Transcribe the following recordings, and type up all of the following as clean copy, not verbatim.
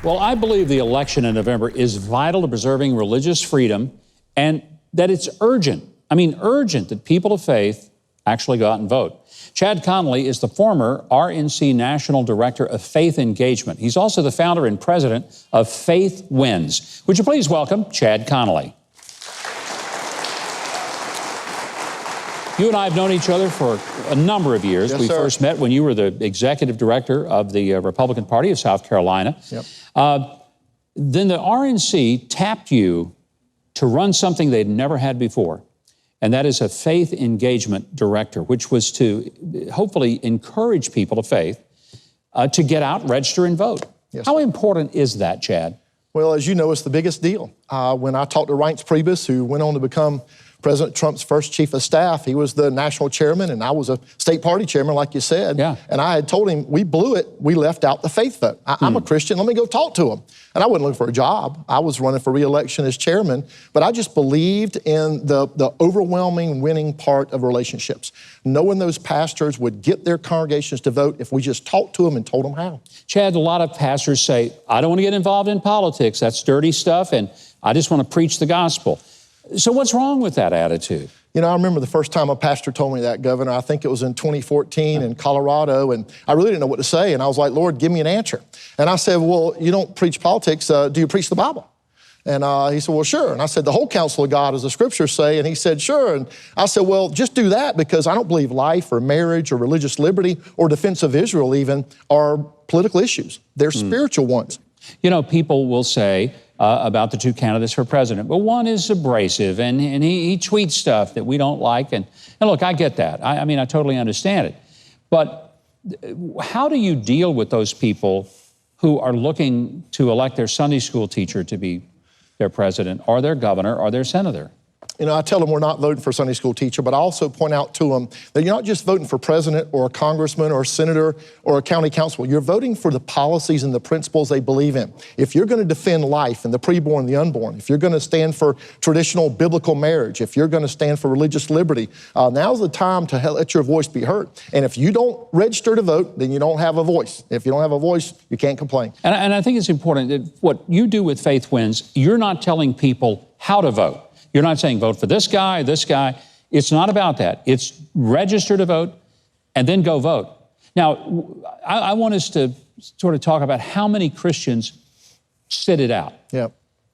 Well, I believe the election in November is vital to preserving religious freedom and that it's urgent. I mean, urgent that people of faith actually go out and vote. Chad Connelly is the former RNC National Director of Faith Engagement. He's also the founder and president of Faith Wins. Would you please welcome Chad Connelly? You and I have known each other for a number of years. Yes, we sir. first met when you were the executive director of the Republican Party of South Carolina. Yep. Then the RNC tapped you to run something they'd never had before, and that is a faith engagement director, which was to hopefully encourage people of faith to get out, register, and vote. Yes, How sir. important is that, Chad? Well, as you know, it's the biggest deal. When I talked to Reince Priebus, who went on to become President Trump's first chief of staff, he was the national chairman, and I was a state party chairman, like you said. Yeah. And I had told him, we blew it. We left out the faith vote. I'm a Christian. Let me go talk to him. And I wasn't looking for a job. I was running for re-election as chairman, but I just believed in the overwhelming winning part of relationships, knowing those pastors would get their congregations to vote if we just talked to them and told them how. Chad, a lot of pastors say, I don't want to get involved in politics. That's dirty stuff, and I just want to preach the gospel. So what's wrong with that attitude? You know, I remember the first time a pastor told me that, Governor. I think it was in 2014 in Colorado, and I really didn't know what to say. And I was like, Lord, give me an answer. And I said, well, you don't preach politics. Do you preach the Bible? And he said, well, sure. And I said, the whole counsel of God, as the scriptures say. And he said, sure. And I said, well, just do that, because I don't believe life or marriage or religious liberty or defense of Israel even are political issues. They're spiritual ones. You know, people will say about the two candidates for president, well, one is abrasive and he tweets stuff that we don't like. And look, I get that. I mean, I totally understand it. But how do you deal with those people who are looking to elect their Sunday school teacher to be their president or their governor or their senator? You know, I tell them we're not voting for a Sunday school teacher, but I also point out to them that you're not just voting for president or a congressman or a senator or a county council. You're voting for the policies and the principles they believe in. If you're going to defend life and the preborn, the unborn, if you're going to stand for traditional biblical marriage, if you're going to stand for religious liberty, now's the time to let your voice be heard. And if you don't register to vote, then you don't have a voice. If you don't have a voice, you can't complain. And I think it's important that what you do with Faith Wins, you're not telling people how to vote. You're not saying vote for this guy, this guy. It's not about that. It's register to vote and then go vote. Now, I want us to sort of talk about how many Christians sit it out. Yeah.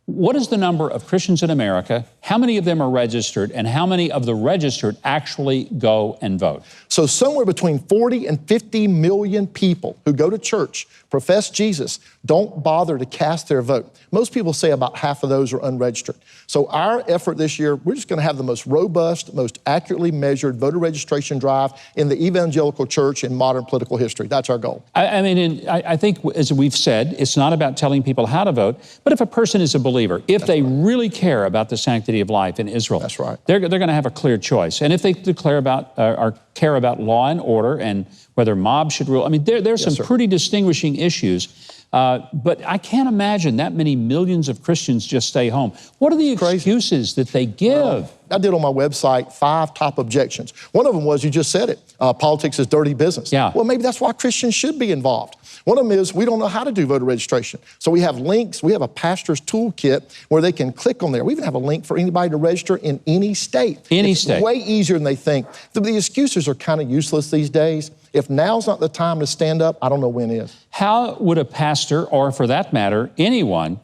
What is the number of Christians in America? How many of them are registered, and how many of the registered actually go and vote? So somewhere between 40 and 50 million people who go to church, profess Jesus, don't bother to cast their vote. Most people say about half of those are unregistered. So our effort this year, we're just going to have the most robust, most accurately measured voter registration drive in the evangelical church in modern political history. That's our goal. I think, as we've said, it's not about telling people how to vote, but if a person is a believer, if they really care about the sanctity of life in Israel, that's right, they're going to have a clear choice. And if they declare about or care about law and order and whether mobs should rule, I mean, there's some pretty distinguishing issues. But I can't imagine that many millions of Christians just stay home. What are the excuses that they give? I did on my website 5 top objections. One of them was, you just said it, politics is dirty business. Yeah. Well, maybe that's why Christians should be involved. One of them is, we don't know how to do voter registration. So we have links. We have a pastor's toolkit where they can click on there. We even have a link for anybody to register in any state. It's way easier than they think. The excuses are kind of useless these days. If now's not the time to stand up, I don't know when is. How would a pastor, or for that matter, anyone,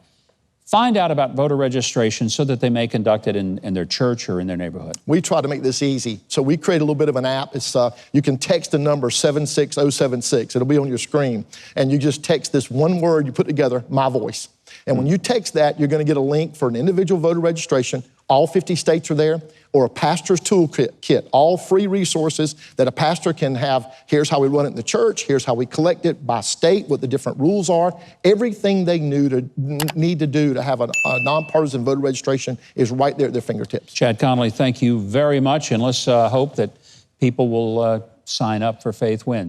find out about voter registration so that they may conduct it in their church or in their neighborhood? We try to make this easy. So we create a little bit of an app. It's you can text the number 76076. It'll be on your screen. And you just text this one word you put together, my voice. And when you text that, you're going to get a link for an individual voter registration. All 50 states are there, or a pastor's toolkit, all free resources that a pastor can have. Here's how we run it in the church. Here's how we collect it by state, what the different rules are. Everything they need to do to have a nonpartisan voter registration is right there at their fingertips. Chad Connelly, thank you very much. And let's hope that people will sign up for Faith Wins.